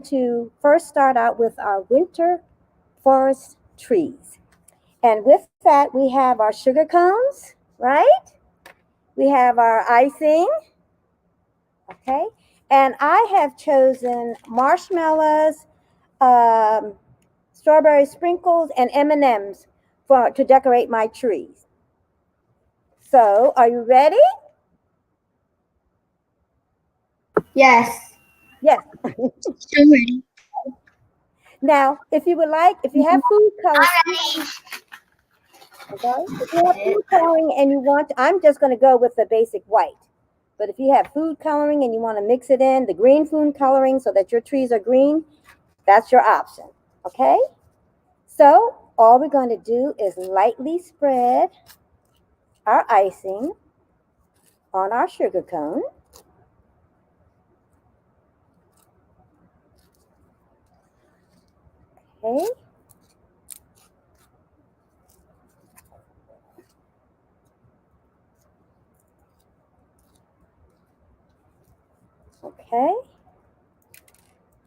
to first start out with our winter forest trees. And with that, we have our sugar cones, right? We have our icing, okay? And I have chosen marshmallows, um, strawberry sprinkles, and M&Ms for to decorate my trees. So, are you ready? Yes. Yes. Still ready. Now, if you would like, if you have food coloring, Ready. okay, if you have food coloring and you want, I'm just going to go with the basic white. But if you have food coloring and you want to mix it in, the green food coloring so that your trees are green, that's your option. Okay? So all we're going to do is lightly spread our icing on our sugar cone. Okay? Okay?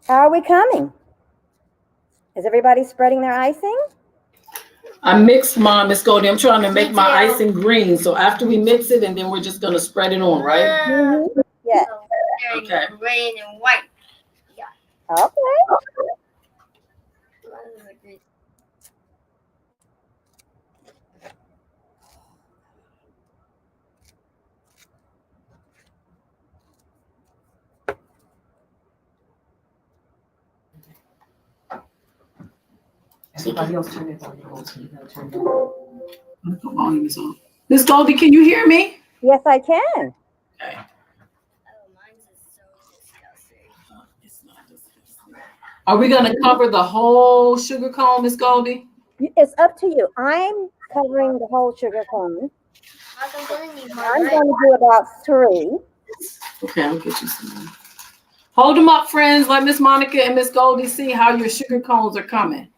How are we coming? Is everybody spreading their icing? I mixed mine, Miss Goldie. I'm trying to make my icing green. So after we mix it, and then we're just gonna spread it on, right? Mm-hmm. Yes. Okay. Red and white. Okay. Everybody else turn it on. The volume is on. Miss Goldie, can you hear me? Yes, I can. Okay. Are we gonna cover the whole sugar cone, Miss Goldie? It's up to you. I'm covering the whole sugar cone. I'm going to do about 3. Okay, I'll get you some. Hold them up, friends. Let Miss Monica and Miss Goldie see how your sugar cones are coming.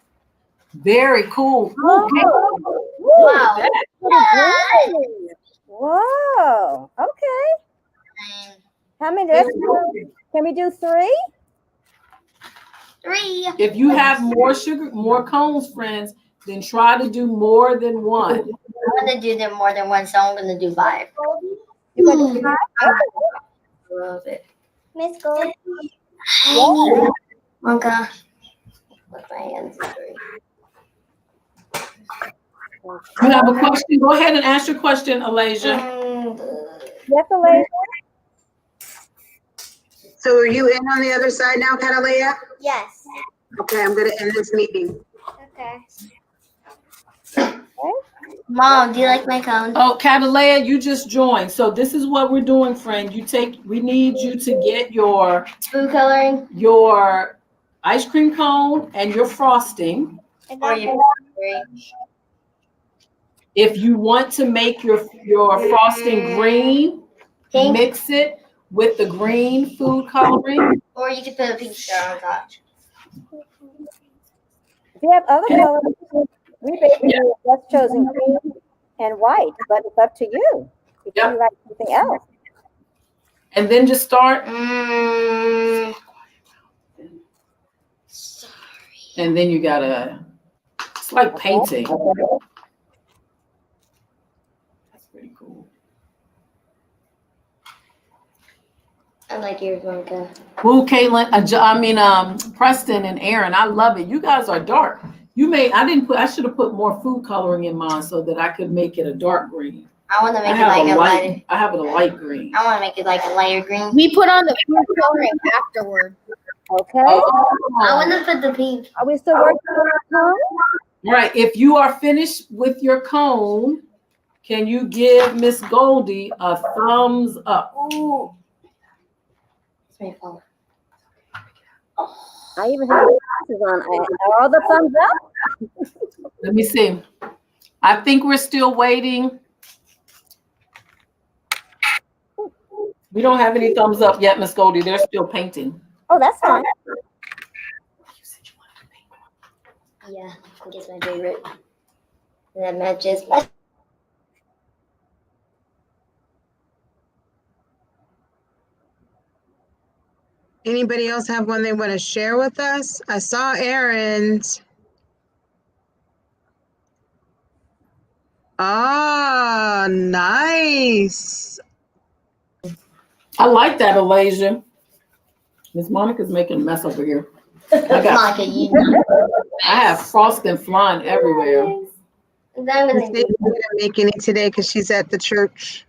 Very cool. Oh, Wow. Whoa. Okay. How many? Can we do 3? 3. If you have more cones, friends, then try to do more than one. I'm gonna do them more than one, so I'm gonna do 5. You're going to do 5? I love it. Miss Goldie. Yeah. Okay. With my hands in 3. You have a question? Go ahead and ask your question, Alasia. Yes, Elaine. So are you in on the other side now, Catalina? Yes. Okay, I'm gonna end this meeting. Okay. Mom, do you like my cone? Oh, Catalina, you just joined. So this is what we're doing, friend. We need you to get your Food coloring. Your ice cream cone and your frosting. If you want to make your frosting green, Pink. Mix it with the green food coloring. Or you could put a pink star on top. If you have other colors, we basically just chosen green and white, but it's up to you. If you like something else. And then just start. Sorry. And then you gotta, it's like painting. That's pretty cool. I like yours, Monica. Woo, Caitlin, Preston and Aaron, I love it. You guys are dark. I should have put more food coloring in mine so that I could make it a dark green. I want to make it like a lighter. I have it a light green. I want to make it like a lighter green. We put on the food coloring afterward. Okay. I want to put the pink. Are we still working on our cone? Right. If you are finished with your cone, can you give Miss Goldie a thumbs up? Ooh. It's my fault. I even have glasses on. Are all the thumbs up? Let me see. I think we're still waiting. We don't have any thumbs up yet, Miss Goldie. They're still painting. Oh, that's fine. Yeah, I guess my favorite. That matches. Anybody else have one they want to share with us? I saw Aaron's. Ah, nice. I like that, Alasia. Miss Monica's making a mess over here. Monica, you know. I have frosting flying everywhere. Miss Daisy didn't make any today because she's at the church.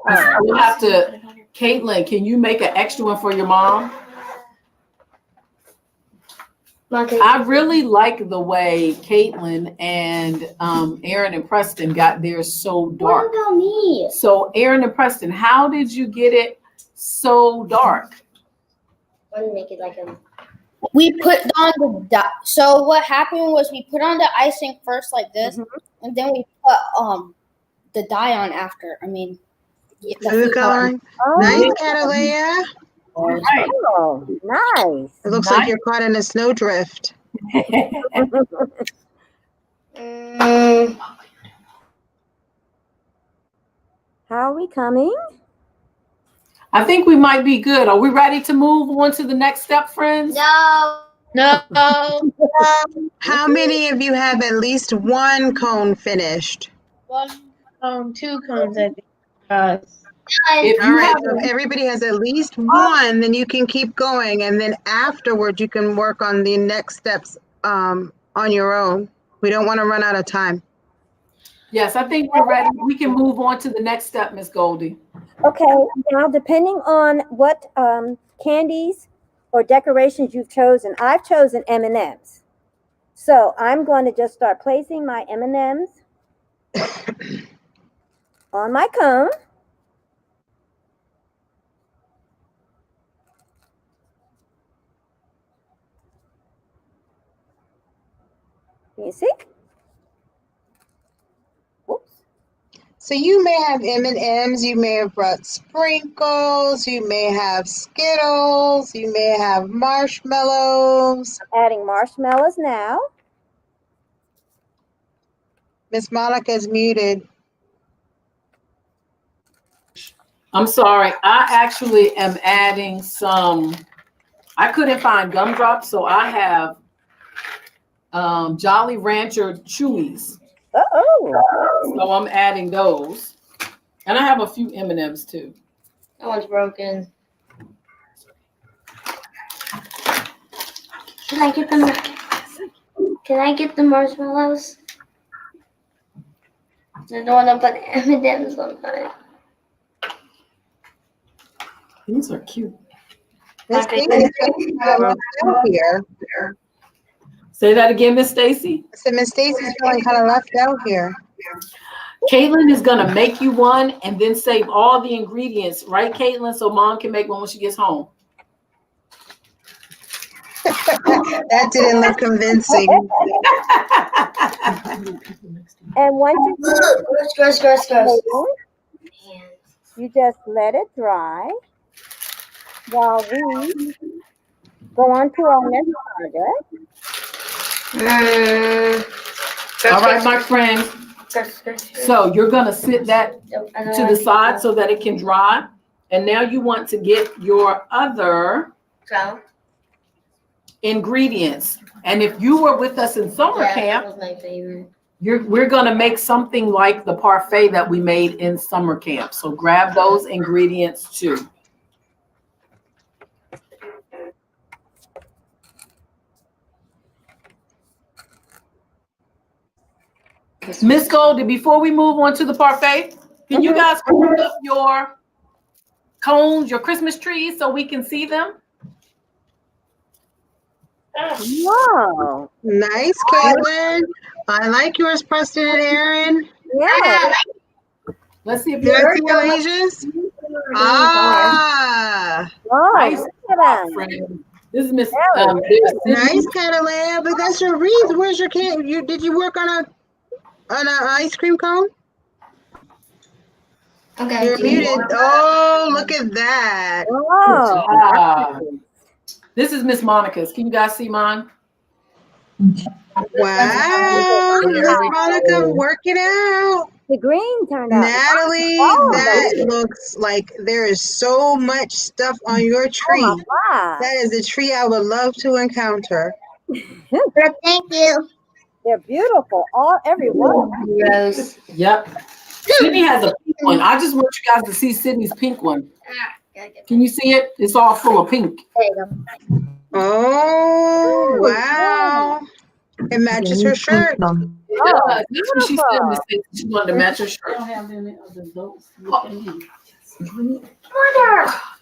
We'll have to, Caitlin, can you make an extra one for your mom? Monica, I really like the way Caitlin and Aaron and Preston got theirs so what dark. about me? So Aaron and Preston, how did you get it so dark? I want to make it like a. We put on the so what happened was we put on the icing first like this, and then we put the dye on after. I mean, the Food coloring. Nice, Catalea. Oh, nice. It looks like you're caught in a snowdrift. How are we coming? I think we might be good. Are we ready to move on to the next step, friends? No. How many of you have at least one cone finished? 1 cone, 2 cones, I think. If All you right, have, so if everybody has at least one, then you can keep going, and then afterward you can work on the next steps on your own. We don't want to run out of time. yes, I think we're ready. We can move on to the next step, Miss Goldie. Okay, now depending on what candies or decorations you've chosen, I've chosen M&Ms. So I'm going to just start placing my M&Ms on my cone. You see? Whoops. So you may have M&Ms, you may have brought sprinkles, you may have Skittles, you may have marshmallows. Adding marshmallows now. Miss Monica's muted. I'm sorry. I actually am adding some. I couldn't find gumdrops, so I have Jolly Rancher Chewies. Uh-oh. So I'm adding those, and I have a few M&Ms too. That one's broken. Can I get them? Can I get the marshmallows? I don't want to put M&Ms on mine. These are cute. Miss Okay. Daisy here. Say that again, Miss Stacy. So Miss Stacy's feeling kind of left out here. Caitlin is gonna make you one and then save all the ingredients, right, Caitlin? So Mom can make one when she gets home. That didn't look convincing. And once Gross. you just let it dry while we go on to our next project. All right, my friend. So you're gonna sit that to the side so that it can dry. And now you want to get your other ingredients. And if you were with us in summer camp, That was my favorite. we're gonna make something like the parfait that we made in summer camp. So grab those ingredients too. Miss Goldie, before we move on to the parfait, can you guys hold up your cones, your Christmas trees, so we can see them? Wow. Nice, Caitlin. I like yours, Preston and Aaron. Yeah. Let's see if Did I you're see Alasia's? Ah, Oh, nice. look at them. This is Miss. nice, Catalea. But that's your wreath. Where's your cake? Did you work on an ice cream cone? Okay. You're muted. Oh, look at that. Oh. This is Miss Monica's. Can you guys see mine? Wow, Miss Monica, work it out. The green turned out. Natalie, Oh, that nice. looks like there is so much stuff on your Oh tree. my God. That is a tree I would love to encounter. Thank you. They're beautiful. Every one. Rose. Yep. Sydney has a pink one. I just want you guys to see Sydney's pink one. Can you see it? It's all full of pink. There you go. Oh, wow. It matches her shirt. It does. That's what she said. Beautiful. She wanted to match her shirt.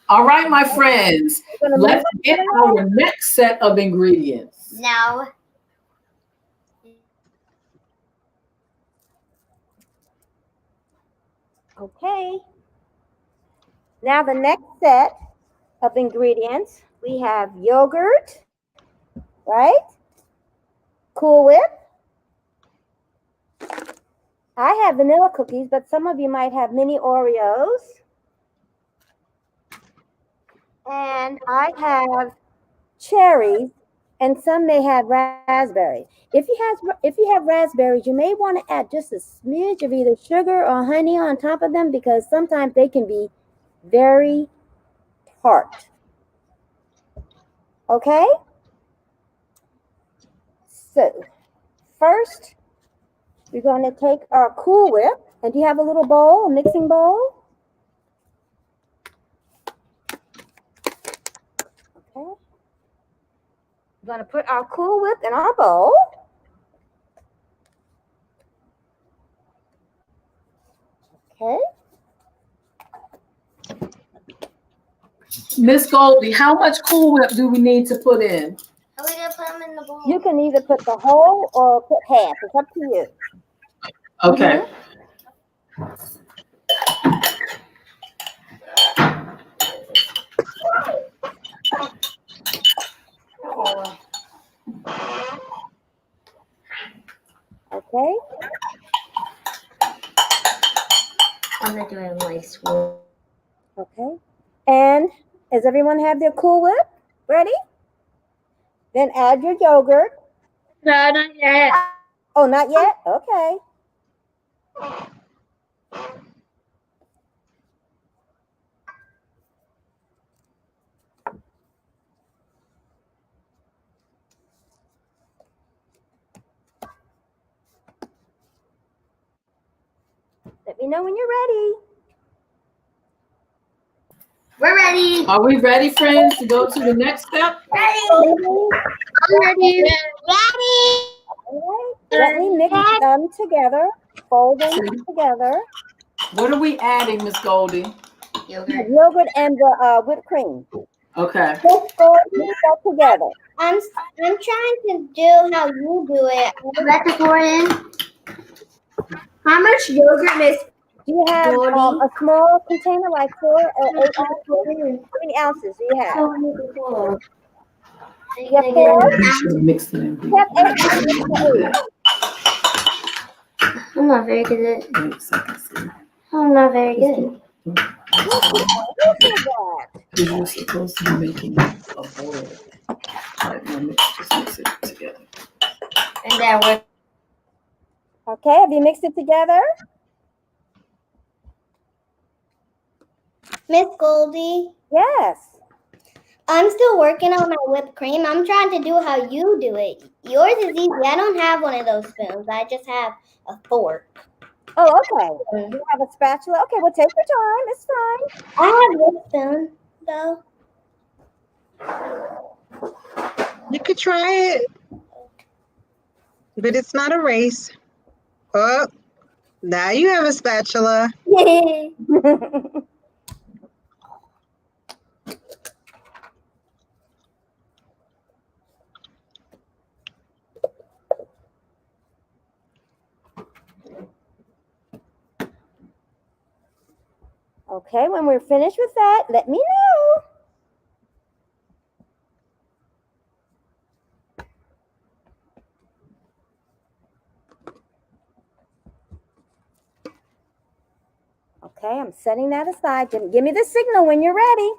All right, my friends. We're gonna Let's move get our next set of ingredients. Now, Okay. Now the next set of ingredients, we have yogurt, right? Cool Whip. I have vanilla cookies, but some of you might have mini Oreos. And I have cherries, and some may have raspberries. If you have raspberries, you may want to add just a smidge of either sugar or honey on top of them because sometimes they can be very tart. Okay? So, first, we're going to take our Cool Whip. And do you have a little bowl, a mixing bowl? Okay. We're going to put our Cool Whip in our bowl. Okay. Miss Goldie, how much Cool Whip do we need to put in? are we gonna put them in the bowl? You can either put the whole or put half. It's up to you. Okay. Okay. I'm not doing like swirl. Okay. And does everyone have their Cool Whip ready? Then add your yogurt. No, not yet. Oh, not yet? Okay. Let me know when you're ready. We're ready. Are we ready, friends, to go to the next step? Ready. I'm ready. All right. Gently mix them together. Fold them together. What are we adding, Miss Goldie? Yogurt. Yogurt and the whipped cream. Okay. Just go mix that together. I'm trying to do how you do it. Let the pour in. How much yogurt, Miss? Do you have Goldie? a small container like 4 or 8 ounces? How many ounces do you have? You have 4? You should have mixed it in. You have 8 ounces. I'm not very good at. Wait a second. I'm not very good. You're supposed to be making a boil. Right, now just mix it together. And then we're Okay, have you mixed it together? Miss Goldie, Yes. I'm still working on my whipped cream. I'm trying to do how you do it. Yours is easy. I don't have one of those spoons. I just have a fork. Oh, okay. You have a spatula? Okay, well, take your time. It's fine. I have this spoon, though. You could try it, but it's not a race. Oh, now you have a spatula. Okay, when we're finished with that, let me know. Okay, I'm setting that aside. Give me the signal when you're ready.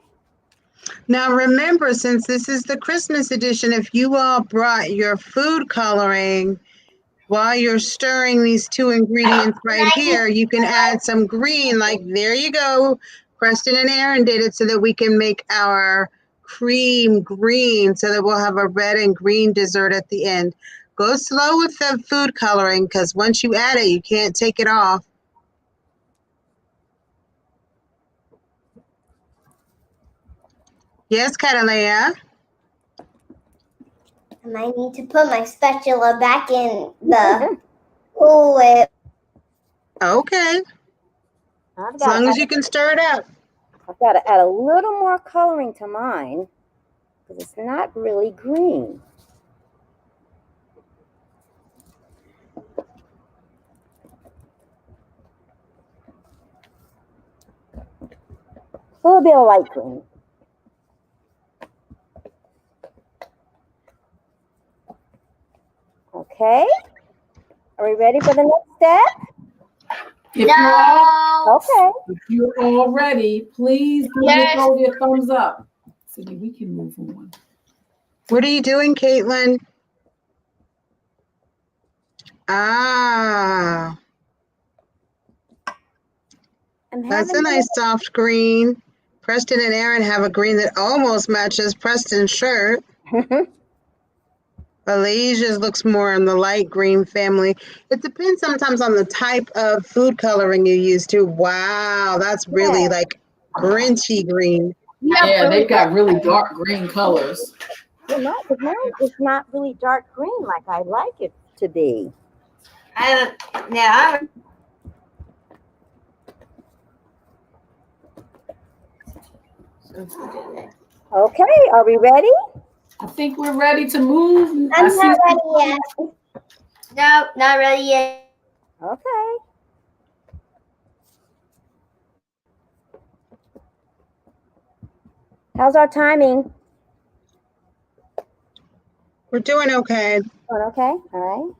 Now remember, since this is the Christmas edition, if you all brought your food coloring, While you're stirring these two ingredients right here, you can add some green, like there you go. Preston and Aaron did it so that we can make our cream green so that we'll have a red and green dessert at the end. Go slow with the food coloring because once you add it, you can't take it off. Yes, Catalina. I might need to put my spatula back in the pool with. Okay, I've as got long as you can stir it up. to add a little more coloring to mine because it's not really green. A little bit of light green. Okay. Are we ready for the next step? If you're all, Okay. if you're all ready, please give Yes. Goldie a thumbs up so that we can move on. What are you doing, Caitlin? Ah, that's a nice soft green. Preston and Aaron have a green that almost matches Preston's shirt. Alasia's looks more in the light green family. It depends sometimes on the type of food coloring you use too. Wow, that's really like Grinchy green. Yeah, they've got really dark green colors. Well, no, because mine is not really dark green like I like it to be. Okay, are we ready? I think we're ready to move. I'm not ready yet. No, not ready yet. Okay. How's our timing? We're doing okay. Going okay? All right.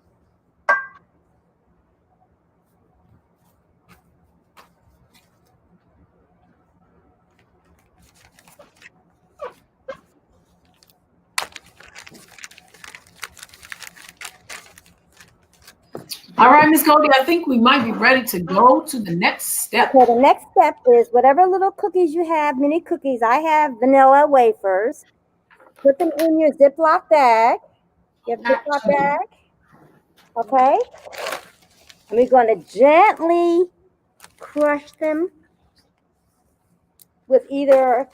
All right, Miss Goldie, I think we might be ready to go to the next step. So the next step is whatever little cookies you have, mini cookies. I have vanilla wafers. Put them in your Ziploc bag. You have a Ziploc bag. Okay. And we're going to gently crush them with either,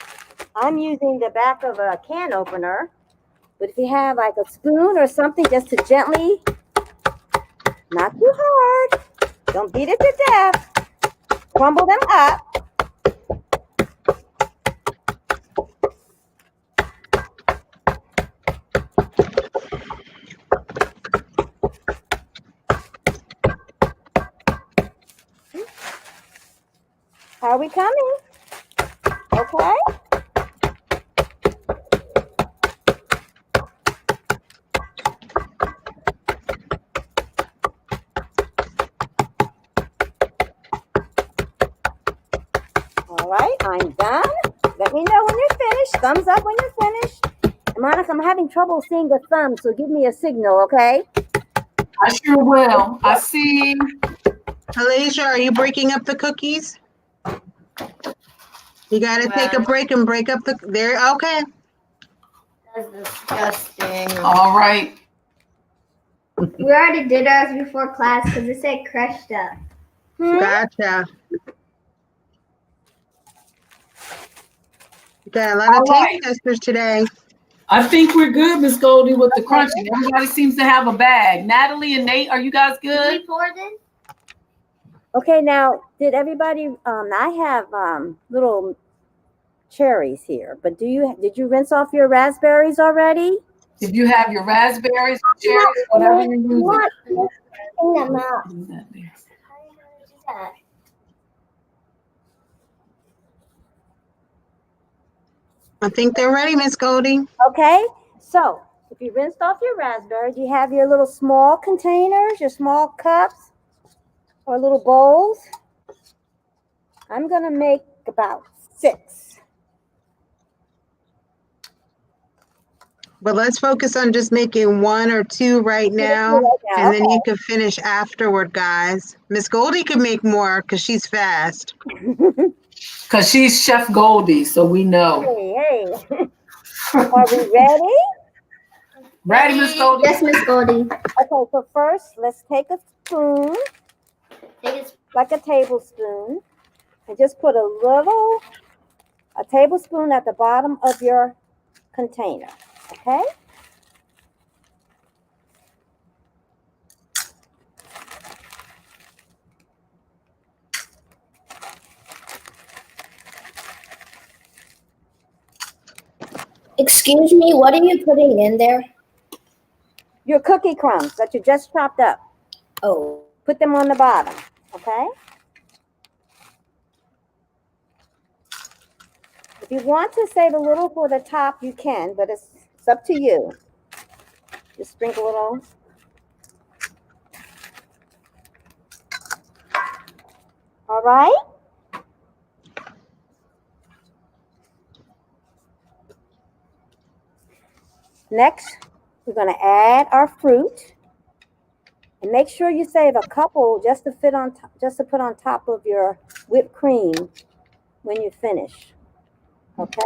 I'm using the back of a can opener, but if you have like a spoon or something just to gently, not too hard, don't beat it to death, crumble them up. How are we coming? Okay. All right, I'm done. Let me know when you're finished. Thumbs up when you're finished. And Monica, I'm having trouble seeing the thumb, so give me a signal, okay? I sure will. I see. Alasia, are you breaking up the cookies? You got to take a break and break up the, there, okay. That's disgusting. All right. We already did ours before class because it said crushed up. Gotcha. You got a lot of taste testers today. I think we're good, Miss Goldie, with the crunching. Everybody seems to have a bag. Natalie and Nate, are you guys good? We poured in? Okay, now, did everybody, I have little cherries here, but did you rinse off your raspberries already? If you have your raspberries, cherries, whatever you're using. Bring them out. Do that there. I think they're ready, Miss Goldie. Okay, so if you rinsed off your raspberries, you have your little small containers, your small cups, or little bowls. I'm gonna make about 6. But let's focus on just making 1 or 2 right now, and then you can finish afterward, guys. Miss Goldie could make more because she's fast. Because she's Chef Goldie, so we know. Hey, hey. Are we ready? Ready, Miss Goldie? Yes, Miss Goldie. Okay, so first, let's take a spoon, like a tablespoon, and just put a tablespoon at the bottom of your container, okay? Excuse me, what are you putting in there? Your cookie crumbs that you just chopped up. Oh, Put them on the bottom, okay? If you want to save a little for the top, you can, but it's up to you. Just sprinkle it on. All right? Next, we're going to add our fruit. And make sure you save a couple just to put on top of your whipped cream when you finish. Okay?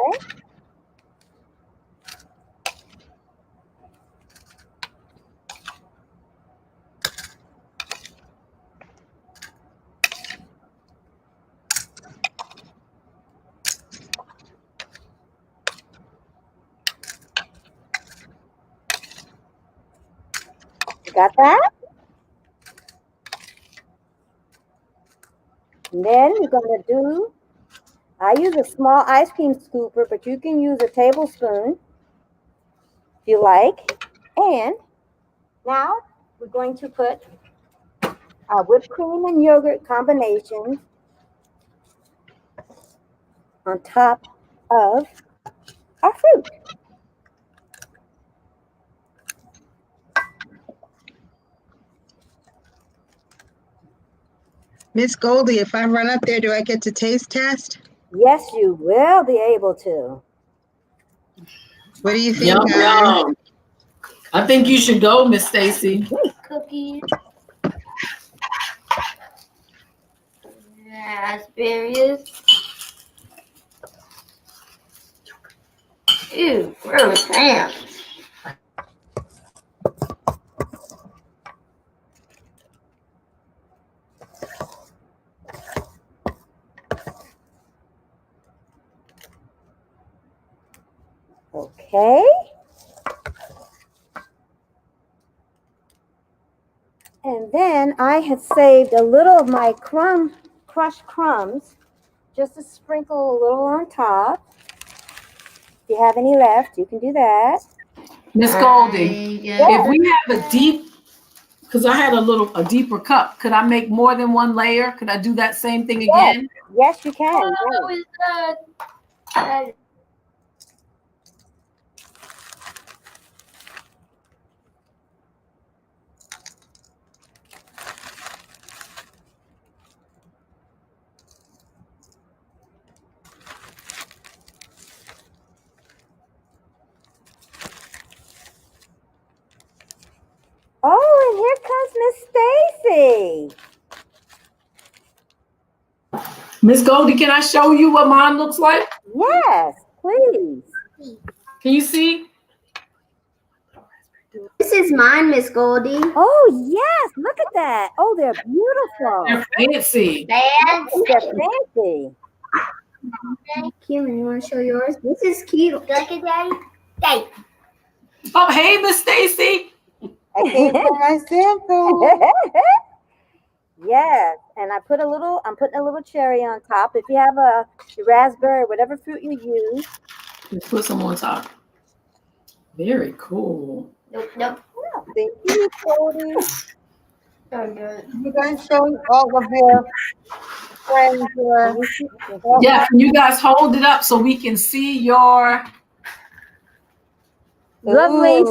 You got that? And then we're going to do, I use a small ice cream scooper, but you can use a tablespoon if you like. And now we're going to put our whipped cream and yogurt combination on top of our fruit. Miss Goldie, if I run up there, do I get to taste test? Yes, you will be able to. What do you think, Yum, guys? yum. I think you should go, Miss Stacy. Cookies. Raspberries. Ew, gross. Damn. Okay. And then I had saved a little of my crushed crumbs, just to sprinkle a little on top. If you have any left, you can do that. Miss Goldie, if we have a deep, because I had a deeper cup, could I make more than one layer? Could I do that same thing again? Yes, you can. Oh, is that? Oh, and here comes Miss Stacy. Miss Goldie, can I show you what mine looks like? Yes, please. Can you see? This is mine, Miss Goldie. Oh, yes, look at that. Oh, they're beautiful. They're fancy. They're fancy. Thank you. And you want to show yours? This is cute. Like it, Daddy? Daddy. Oh, hey, Miss Stacy. I came for my sample. Yes, and I'm putting a little cherry on top. If you have a raspberry, whatever fruit you use. Let's put some on top. Very cool. Nope, nope. Thank you, Cody. So good. You guys show all of your friends your Yeah, can you guys hold it up so we can see your. Lovely.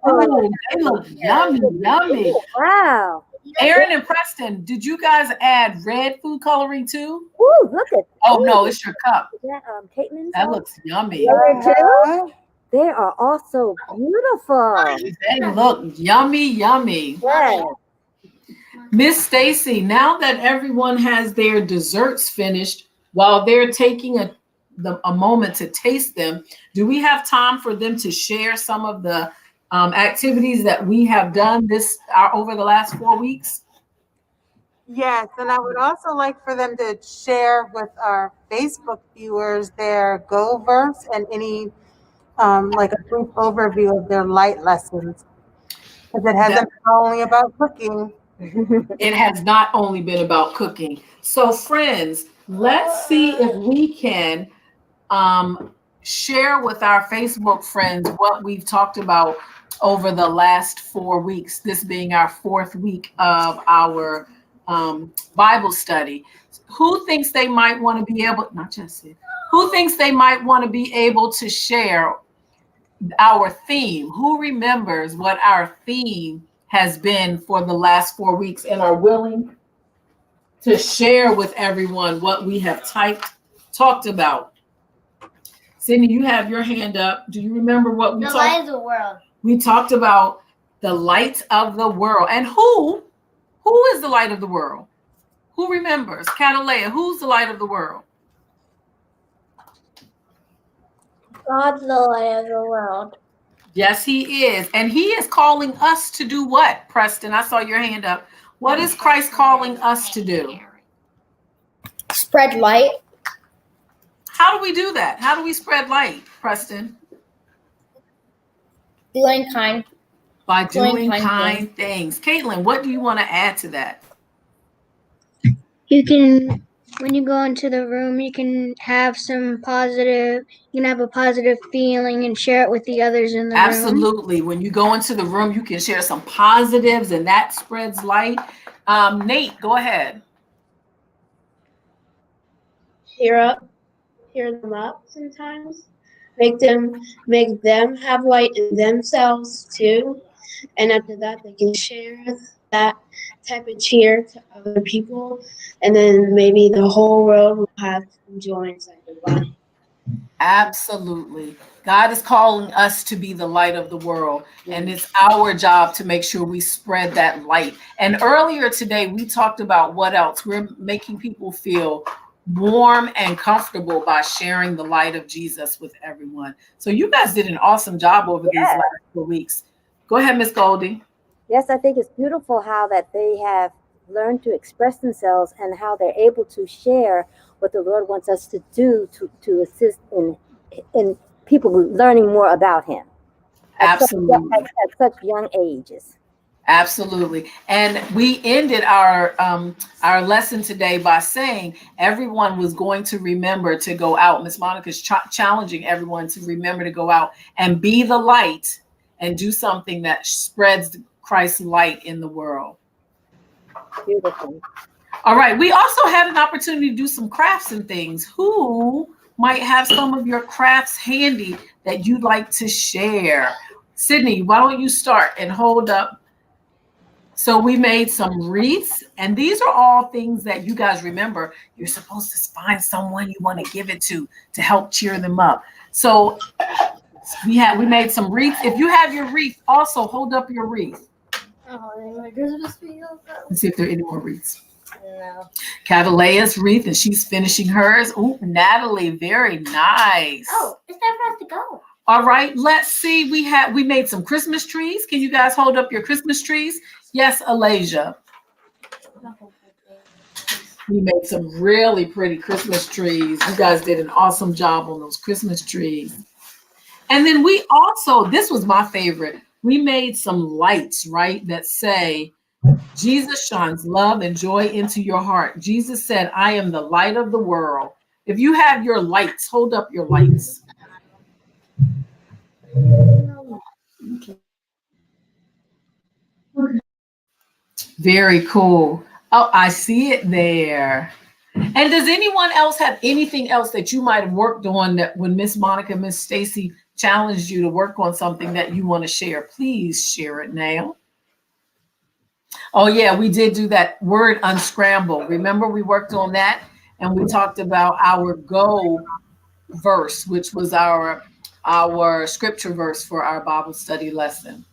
Oh, they look yummy, yummy. Wow. Aaron and Preston, did you guys add red food coloring too? Ooh, look at Oh no, it's your cup. that. Caitlin's. That looks yummy. Too? They are also beautiful. They look yummy, yummy. Yes. Miss Stacy, now that everyone has their desserts finished, while they're taking a moment to taste them, do we have time for them to share some of the activities that we have done over the last 4 weeks? Yes, and I would also like for them to share with our Facebook viewers their Go verse and any like a brief overview of their light lessons, because it hasn't been only about cooking. It has not only been about cooking. So friends, let's see if we can share with our Facebook friends what we've talked about over the last 4 weeks, this being our 4th week of our Bible study. Who thinks they might want to be able, not Jesse, who thinks they might want to be able to share our theme? Who remembers what our theme has been for the last 4 weeks and are willing to share with everyone what we have talked about? Sydney, you have your hand up. Do you remember what we talked about? The light of the world. We talked about the light of the world. And who is the light of the world? Who remembers? Catalea, who's the light of the world? God's the light of the world. Yes, he is. And he is calling us to do what, Preston? I saw your hand up. What is Christ calling us to do? Spread light. How do we do that? How do we spread light, Preston? Doing kind. By doing kind things. Caitlin, what do you want to add to that? You can, when you go into the room, you can have a positive feeling and share it with the others in the room. Absolutely. When you go into the room, you can share some positives and that spreads light. Nate, go ahead. Cheer them up sometimes. Make them have light in themselves too. And after that, they can share that type of cheer to other people. And then maybe the whole world will have some joy inside their body. Absolutely. God is calling us to be the light of the world. And it's our job to make sure we spread that light. And earlier today, we talked about what else? We're making people feel warm and comfortable by sharing the light of Jesus with everyone. So you guys did an awesome job over these last 4 weeks. Go ahead, Miss Goldie. Yes, I think it's beautiful how that they have learned to express themselves and how they're able to share what the Lord wants us to do to assist in people learning more about Him. Absolutely. At such young ages. Absolutely. And we ended our lesson today by saying everyone was going to remember to go out. Miss Monica's challenging everyone to remember to go out and be the light and do something that spreads Christ's light in the world. Beautiful. All right. We also had an opportunity to do some crafts and things. Who might have some of your crafts handy that you'd like to share? Sydney, why don't you start and hold up? So we made some wreaths, and these are all things that you guys remember. You're supposed to find someone you want to give it to help cheer them up. So we made some wreaths. If you have your wreath, also hold up your wreath. Let's see if there are any more wreaths. No. Catalea's wreath, and she's finishing hers. Ooh, Natalie, very nice. Oh, it's time for us to go. All right, let's see. We made some Christmas trees. Can you guys hold up your Christmas trees? Yes, Alasia. We made some really pretty Christmas trees. You guys did an awesome job on those Christmas trees. And then we also, this was my favorite, we made some lights, right, that say, Jesus shines love and joy into your heart. Jesus said, I am the light of the world. If you have your lights, hold up your lights. Okay. Very cool. Oh, I see it there. And does anyone else have anything else that you might have worked on that when Miss Monica, Miss Stacy challenged you to work on something that you want to share? Please share it now. Oh yeah, we did do that word unscramble. Remember we worked on that and we talked about our go verse, which was our our scripture verse for our Bible study lesson.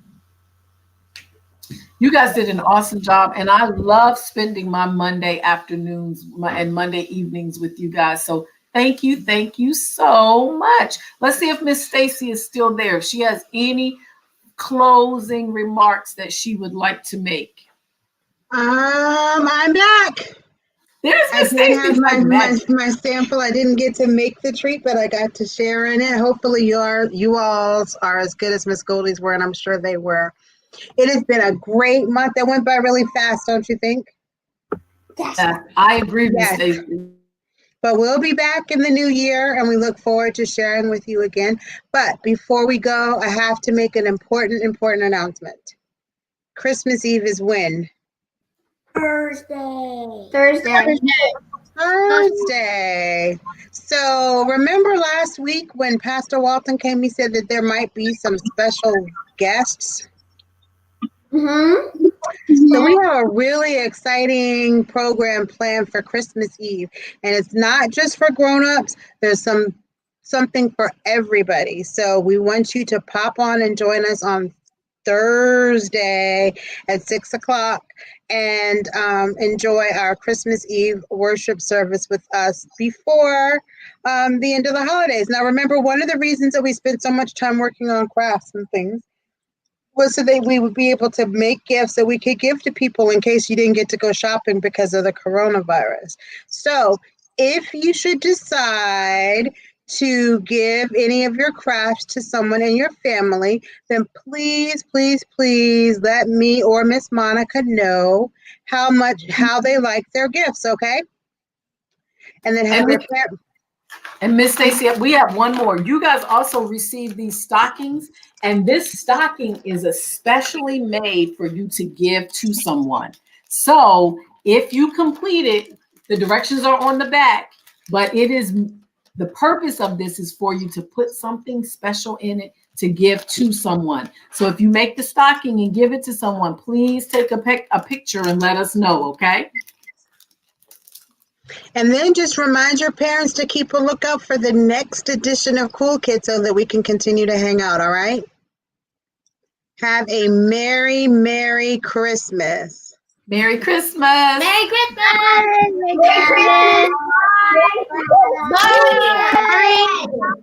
You guys did an awesome job, and I love spending my Monday afternoons and Monday evenings with you guys. So thank you so much. Let's see if Miss Stacy is still there. If she has any closing remarks that she would like to make. I'm back. There's I Miss did have Stacy. my sample. I didn't get to make the treat, but I got to share in it. Hopefully you all are as good as Miss Goldie's were, and I'm sure they were. It has been a great month. That went by really fast, don't you think? Yeah, I agree, Miss Yes. Stacy. But we'll be back in the new year, and we look forward to sharing with you again. But before we go, I have to make an important announcement. Christmas Eve is when? Thursday. So remember last week when Pastor Walton came, he said that there might be some special guests. Mm-hmm. So we have a really exciting program planned for Christmas Eve, and it's not just for grown-ups. There's something for everybody. So we want you to pop on and join us on Thursday at 6:00 and enjoy our Christmas Eve worship service with us before the end of the holidays. Now, remember, one of the reasons that we spent so much time working on crafts and things was so that we would be able to make gifts that we could give to people in case you didn't get to go shopping because of the coronavirus. So if you should decide to give any of your crafts to someone in your family, then please let me or Miss Monica know how they like their gifts, okay? And then have your parents. And Miss Stacy, we have one more. You guys also received these stockings, and this stocking is especially made for you to give to someone. So if you complete it, the directions are on the back, but the purpose of this is for you to put something special in it to give to someone. So if you make the stocking and give it to someone, please take a picture and let us know, okay? And then just remind your parents to keep a lookout for the next edition of Cool Kids so that we can continue to hang out, all right? Have a Merry Christmas. Merry Christmas. Merry Christmas. Merry Christmas. Bye. Bye.